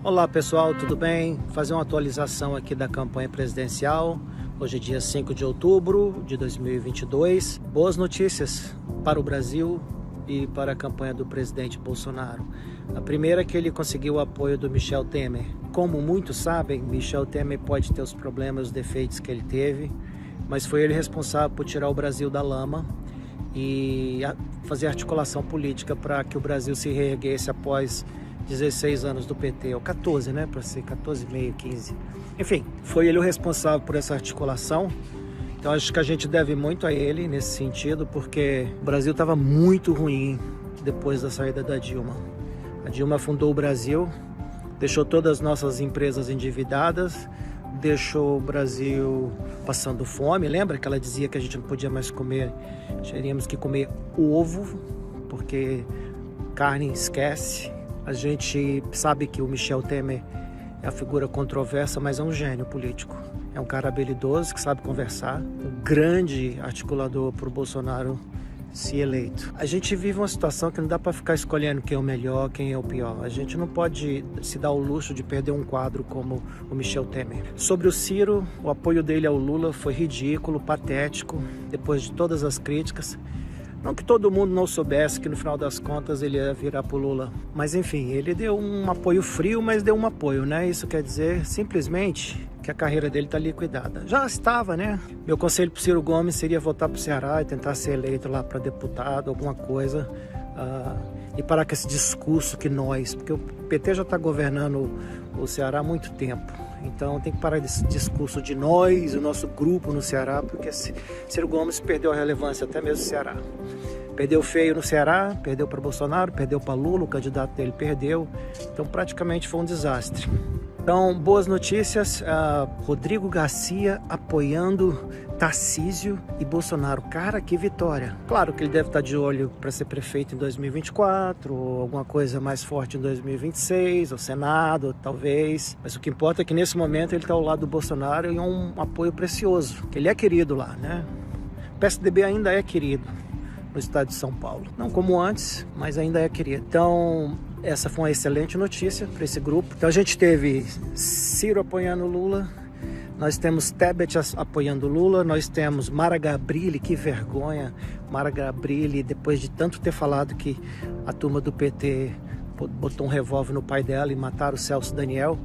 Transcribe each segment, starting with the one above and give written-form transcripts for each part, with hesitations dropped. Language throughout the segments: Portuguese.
Olá pessoal, tudo bem? Fazer uma atualização aqui da campanha presidencial. Hoje é dia 5 de outubro de 2022. Boas notícias para o Brasil e para a campanha do presidente Bolsonaro. A primeira é que ele conseguiu o apoio do Michel Temer. Como muitos sabem, Michel Temer pode ter os problemas, os defeitos que ele teve, mas foi ele responsável por tirar o Brasil da lama e fazer articulação política para que o Brasil se reerguesse após 16 anos do PT, ou 14, né, para ser 14,5, 15. Enfim, foi ele o responsável por essa articulação. Então acho que a gente deve muito a ele nesse sentido, porque o Brasil estava muito ruim depois da saída da Dilma. A Dilma fundou o Brasil, deixou todas as nossas empresas endividadas, deixou o Brasil passando fome. Lembra que ela dizia que a gente não podia mais comer, teríamos que comer ovo, porque carne esquece. A gente sabe que o Michel Temer é a figura controversa, mas é um gênio político. É um cara habilidoso que sabe conversar, um grande articulador para o Bolsonaro se eleito. A gente vive uma situação que não dá para ficar escolhendo quem é o melhor, quem é o pior. A gente não pode se dar o luxo de perder um quadro como o Michel Temer. Sobre o Ciro, o apoio dele ao Lula foi ridículo, patético, depois de todas as críticas. Não que todo mundo não soubesse que no final das contas ele ia virar pro Lula. Mas enfim, ele deu um apoio frio, mas deu um apoio, né? Isso quer dizer simplesmente que a carreira dele está liquidada. Já estava, né? Meu conselho pro Ciro Gomes seria voltar pro Ceará e tentar ser eleito lá para deputado, alguma coisa. E parar com esse discurso que nós... Porque o PT já está governando o Ceará há muito tempo. Então tem que parar desse discurso de nós, o nosso grupo no Ceará, porque Ciro Gomes perdeu a relevância até mesmo no Ceará. Perdeu feio no Ceará, perdeu para Bolsonaro, perdeu para Lula, o candidato dele perdeu. Então praticamente foi um desastre. Então, boas notícias, Rodrigo Garcia apoiando Tarcísio e Bolsonaro. Cara, que vitória. Claro que ele deve estar de olho para ser prefeito em 2024, ou alguma coisa mais forte em 2026, ou Senado, talvez. Mas o que importa é que nesse momento ele está ao lado do Bolsonaro e é um apoio precioso, que ele é querido lá, né? O PSDB ainda é querido no estado de São Paulo. Não como antes, mas ainda é querido. Então, essa foi uma excelente notícia para esse grupo. Então a gente teve Ciro apoiando Lula, nós temos Tebet apoiando Lula, nós temos Mara Gabrilli, que vergonha, Mara Gabrilli, depois de tanto ter falado que a turma do PT botou um revólver no pai dela e mataram o Celso Daniel,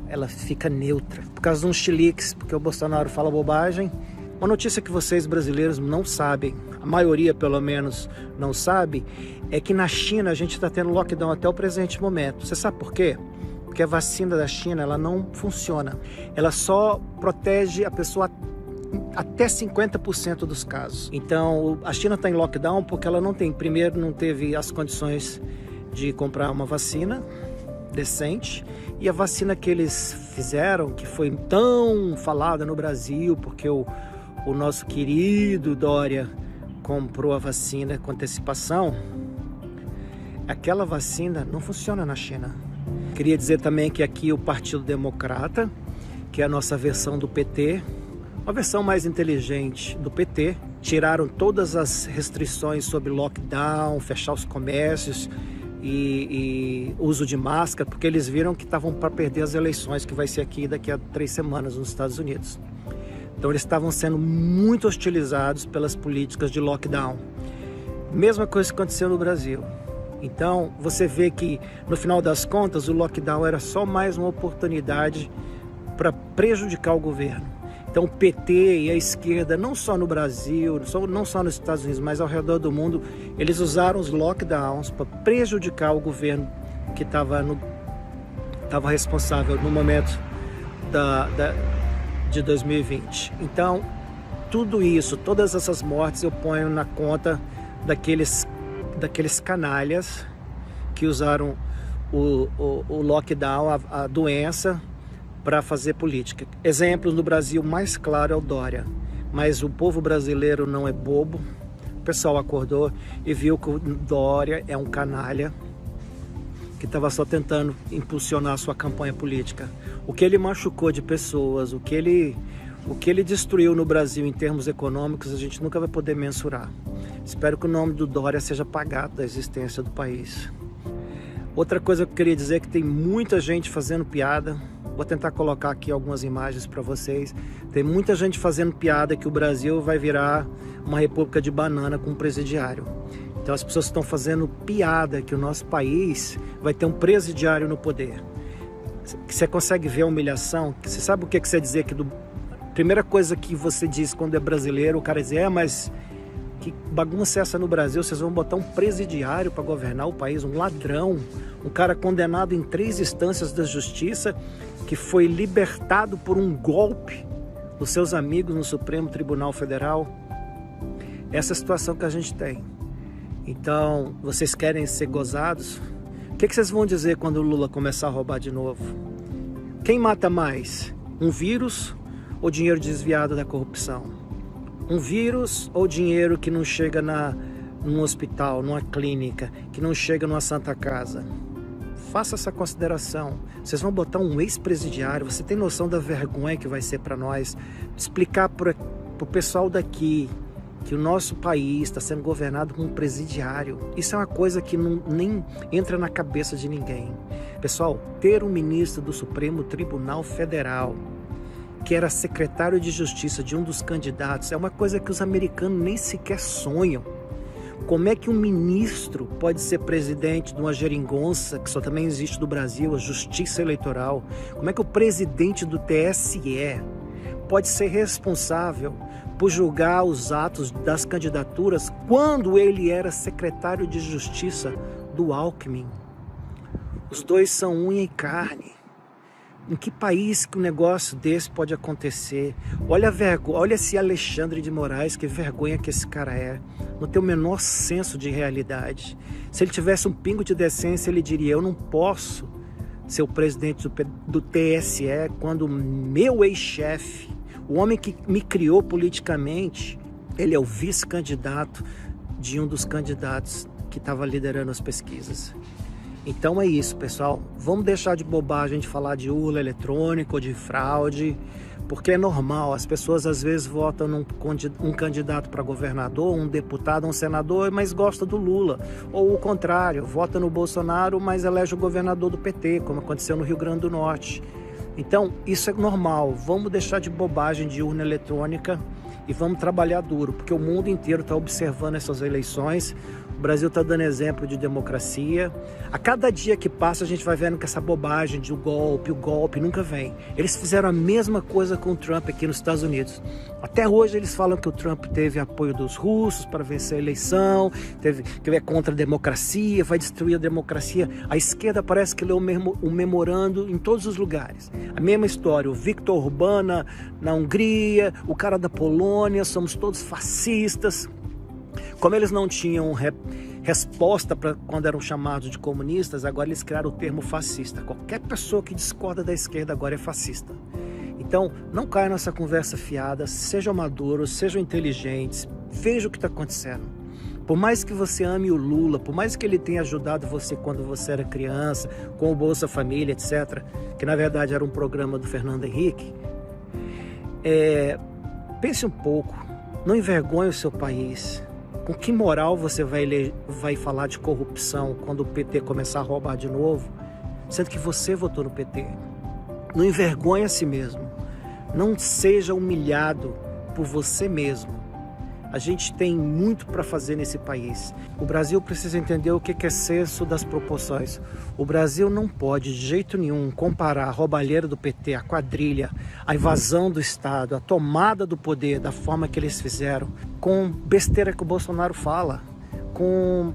ela fica neutra, por causa de uns chiliques, porque o Bolsonaro fala bobagem. Uma notícia que vocês brasileiros não sabem, a maioria pelo menos não sabe, é que na China a gente está tendo lockdown até o presente momento. Você sabe por quê? Porque a vacina da China ela não funciona. Ela só protege a pessoa até 50% dos casos. Então a China está em lockdown porque ela não teve as condições de comprar uma vacina decente. E a vacina que eles fizeram, que foi tão falada no Brasil, porque o nosso querido Dória comprou a vacina com antecipação, aquela vacina não funciona na China. Queria dizer também que aqui o Partido Democrata, que é a nossa versão do PT, uma versão mais inteligente do PT, tiraram todas as restrições sobre lockdown, fechar os comércios e uso de máscara, porque eles viram que estavam para perder as eleições, que vai ser aqui daqui a 3 semanas nos Estados Unidos. Então eles estavam sendo muito hostilizados pelas políticas de lockdown. Mesma coisa que aconteceu no Brasil. Então você vê que no final das contas o lockdown era só mais uma oportunidade para prejudicar o governo. Então o PT e a esquerda, não só no Brasil, não só nos Estados Unidos, mas ao redor do mundo, eles usaram os lockdowns para prejudicar o governo que estava responsável no momento de 2020. Então, tudo isso, todas essas mortes eu ponho na conta daqueles canalhas que usaram o lockdown, a doença, para fazer política. Exemplos no Brasil mais claro é o Dória, mas o povo brasileiro não é bobo. O pessoal acordou e viu que o Dória é um canalha que estava só tentando impulsionar a sua campanha política. O que ele machucou de pessoas, o que ele destruiu no Brasil em termos econômicos, a gente nunca vai poder mensurar. Espero que o nome do Dória seja apagado da existência do país. Outra coisa que eu queria dizer é que tem muita gente fazendo piada. Vou tentar colocar aqui algumas imagens para vocês. Tem muita gente fazendo piada que o Brasil vai virar uma república de banana com um presidiário. Então as pessoas estão fazendo piada que o nosso país vai ter um presidiário no poder. Você consegue ver a humilhação? Você sabe o que você dizer que primeira coisa que você diz quando é brasileiro, o cara diz, mas que bagunça é essa no Brasil? Vocês vão botar um presidiário para governar o país, um ladrão, um cara condenado em 3 instâncias da justiça, que foi libertado por um golpe dos seus amigos no Supremo Tribunal Federal. Essa é a situação que a gente tem. Então, vocês querem ser gozados? O que vocês vão dizer quando o Lula começar a roubar de novo? Quem mata mais? Um vírus ou dinheiro desviado da corrupção? Um vírus ou dinheiro que não chega num hospital, numa clínica, que não chega numa santa casa? Faça essa consideração. Vocês vão botar um ex-presidiário, você tem noção da vergonha que vai ser para nós? Explicar para o pessoal daqui que o nosso país está sendo governado por um presidiário. Isso é uma coisa que nem entra na cabeça de ninguém. Pessoal, ter um ministro do Supremo Tribunal Federal que era secretário de Justiça de um dos candidatos, é uma coisa que os americanos nem sequer sonham. Como é que um ministro pode ser presidente de uma geringonça, que só também existe no Brasil, a Justiça Eleitoral? Como é que o presidente do TSE pode ser responsável por julgar os atos das candidaturas quando ele era secretário de Justiça do Alckmin? Os dois são unha e carne. Em que país que um negócio desse pode acontecer? Olha a vergonha, olha esse Alexandre de Moraes, que vergonha que esse cara é. Não tem o menor senso de realidade. Se ele tivesse um pingo de decência, ele diria, eu não posso ser o presidente do TSE quando meu ex-chefe, o homem que me criou politicamente, ele é o vice-candidato de um dos candidatos que estava liderando as pesquisas. Então é isso, pessoal. Vamos deixar de bobagem de falar de urna eletrônica ou de fraude, porque é normal. As pessoas às vezes votam um candidato para governador, um deputado, um senador, mas gosta do Lula. Ou o contrário, vota no Bolsonaro, mas elege o governador do PT, como aconteceu no Rio Grande do Norte. Então, isso é normal. Vamos deixar de bobagem de urna eletrônica e vamos trabalhar duro, porque o mundo inteiro está observando essas eleições. O Brasil está dando exemplo de democracia. A cada dia que passa, a gente vai vendo que essa bobagem de o golpe nunca vem. Eles fizeram a mesma coisa com o Trump aqui nos Estados Unidos. Até hoje eles falam que o Trump teve apoio dos russos para vencer a eleição, que é contra a democracia, vai destruir a democracia. A esquerda parece que leu o memorando em todos os lugares. A mesma história, o Viktor Orbán na Hungria, o cara da Polônia, somos todos fascistas. Como eles não tinham resposta para quando eram chamados de comunistas, agora eles criaram o termo fascista. Qualquer pessoa que discorda da esquerda agora é fascista. Então, não caia nessa conversa fiada, sejam maduros, sejam inteligentes, vejam o que está acontecendo. Por mais que você ame o Lula, por mais que ele tenha ajudado você quando você era criança, com o Bolsa Família, etc., que na verdade era um programa do Fernando Henrique, pense um pouco, não envergonhe o seu país. Com que moral você vai falar de corrupção quando o PT começar a roubar de novo, sendo que você votou no PT? Não envergonhe a si mesmo. Não seja humilhado por você mesmo. A gente tem muito para fazer nesse país. O Brasil precisa entender o que é senso das proporções. O Brasil não pode, de jeito nenhum, comparar a roubalheira do PT, a quadrilha, a invasão do Estado, a tomada do poder da forma que eles fizeram, com besteira que o Bolsonaro fala, com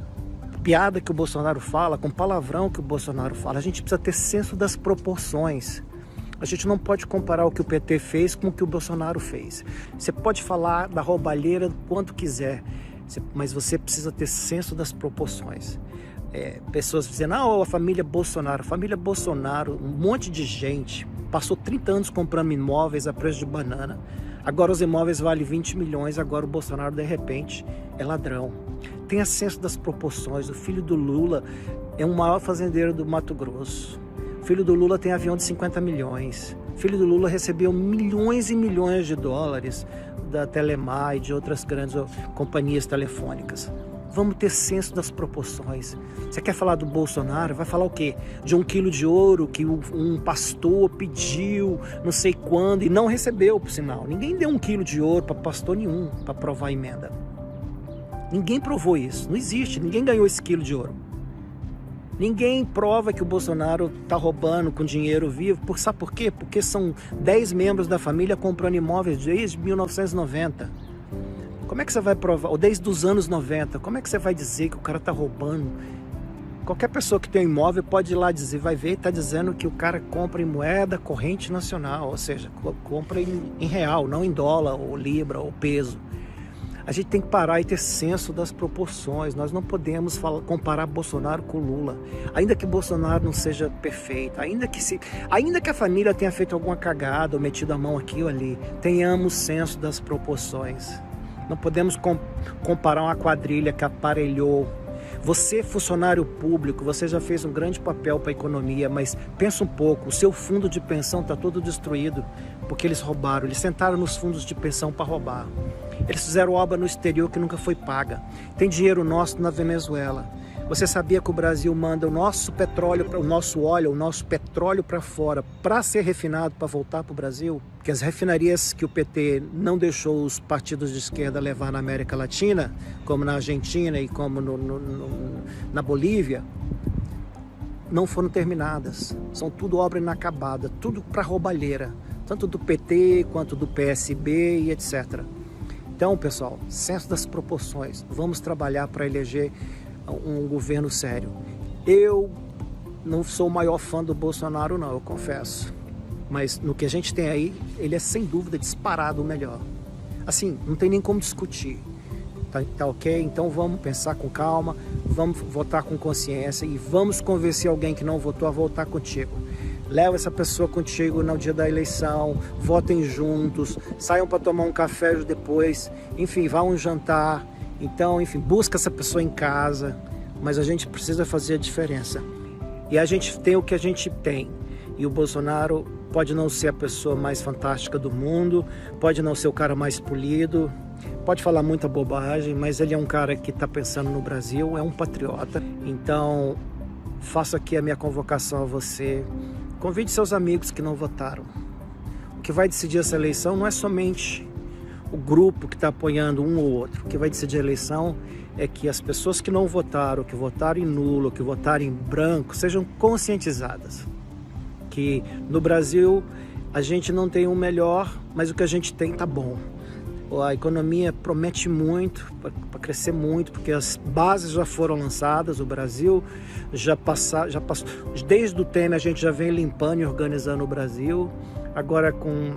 piada que o Bolsonaro fala, com palavrão que o Bolsonaro fala. A gente precisa ter senso das proporções. A gente não pode comparar o que o PT fez com o que o Bolsonaro fez. Você pode falar da roubalheira quanto quiser, mas você precisa ter senso das proporções. Pessoas dizendo, a família Bolsonaro, um monte de gente, passou 30 anos comprando imóveis a preço de banana. Agora os imóveis valem 20 milhões, agora o Bolsonaro, de repente, é ladrão. Tenha senso das proporções. O filho do Lula é o maior fazendeiro do Mato Grosso. O filho do Lula tem avião de 50 milhões. O filho do Lula recebeu milhões e milhões de dólares da Telemar e de outras grandes companhias telefônicas. Vamos ter senso das proporções. Você quer falar do Bolsonaro? Vai falar o quê? De 1 quilo de ouro que um pastor pediu, não sei quando, e não recebeu, por sinal. Ninguém deu 1 quilo de ouro para pastor nenhum, para provar a emenda. Ninguém provou isso. Não existe. Ninguém ganhou esse quilo de ouro. Ninguém prova que o Bolsonaro está roubando com dinheiro vivo. Sabe por quê? Porque são 10 membros da família comprando imóveis desde 1990. Como é que você vai provar? Ou desde os anos 90, como é que você vai dizer que o cara está roubando? Qualquer pessoa que tem um imóvel pode ir lá dizer, vai ver, está dizendo que o cara compra em moeda corrente nacional, ou seja, compra em real, não em dólar, ou libra, ou peso. A gente tem que parar e ter senso das proporções. Nós não podemos comparar Bolsonaro com Lula. Ainda que Bolsonaro não seja perfeito, ainda que a família tenha feito alguma cagada, ou metido a mão aqui ou ali, tenhamos senso das proporções. Não podemos comparar uma quadrilha que aparelhou. Você, funcionário público, você já fez um grande papel para a economia, mas pensa um pouco, o seu fundo de pensão está todo destruído, porque eles roubaram, eles sentaram nos fundos de pensão para roubar. Eles fizeram obra no exterior que nunca foi paga. Tem dinheiro nosso na Venezuela. Você sabia que o Brasil manda o nosso petróleo, o nosso óleo, o nosso petróleo para fora, para ser refinado, para voltar para o Brasil? Que as refinarias que o PT não deixou os partidos de esquerda levar na América Latina, como na Argentina e como na Bolívia, não foram terminadas. São tudo obra inacabada, tudo para roubalheira, tanto do PT quanto do PSB e etc. Então, pessoal, senso das proporções. Vamos trabalhar para eleger um governo sério. Eu não sou o maior fã do Bolsonaro, não, eu confesso. Mas no que a gente tem aí, ele é sem dúvida disparado o melhor. Assim, não tem nem como discutir. Tá ok? Então vamos pensar com calma, vamos votar com consciência e vamos convencer alguém que não votou a votar contigo. Leva essa pessoa contigo no dia da eleição, votem juntos, saiam para tomar um café depois, enfim, vá a um jantar. Então, enfim, busca essa pessoa em casa, mas a gente precisa fazer a diferença. E a gente tem o que a gente tem. E o Bolsonaro pode não ser a pessoa mais fantástica do mundo, pode não ser o cara mais polido, pode falar muita bobagem, mas ele é um cara que está pensando no Brasil, é um patriota. Então, faço aqui a minha convocação a você. Convide seus amigos que não votaram. O que vai decidir essa eleição não é somente o grupo que está apoiando um ou outro. O que vai decidir a eleição é que as pessoas que não votaram, que votaram em nulo, que votaram em branco, sejam conscientizadas. Que no Brasil a gente não tem o melhor, mas o que a gente tem tá bom. A economia promete muito, para crescer muito, porque as bases já foram lançadas, o Brasil já passou, desde o Temer a gente já vem limpando e organizando o Brasil. Agora com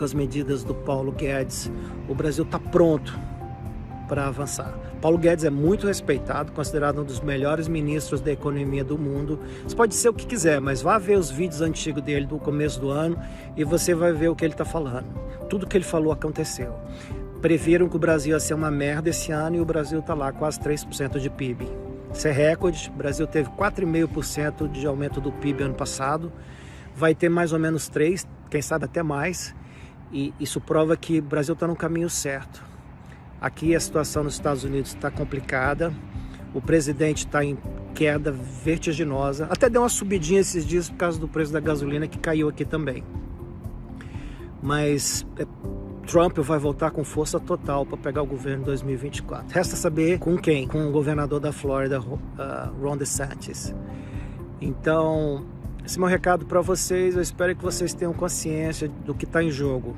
as medidas do Paulo Guedes, o Brasil está pronto para avançar. Paulo Guedes é muito respeitado, considerado um dos melhores ministros da economia do mundo. Você pode ser o que quiser, mas vá ver os vídeos antigos dele do começo do ano e você vai ver o que ele está falando. Tudo que ele falou aconteceu. Previram que o Brasil ia ser uma merda esse ano e o Brasil está lá quase 3% de PIB. Isso é recorde. O Brasil teve 4,5% de aumento do PIB ano passado. Vai ter mais ou menos 3%, quem sabe até mais. E isso prova que o Brasil está no caminho certo. Aqui a situação nos Estados Unidos está complicada, o presidente está em queda vertiginosa, até deu uma subidinha esses dias por causa do preço da gasolina que caiu aqui também. Mas Trump vai voltar com força total para pegar o governo em 2024. Resta saber com quem? Com o governador da Flórida, Ron DeSantis. Então, esse é o meu recado para vocês. Eu espero que vocês tenham consciência do que está em jogo.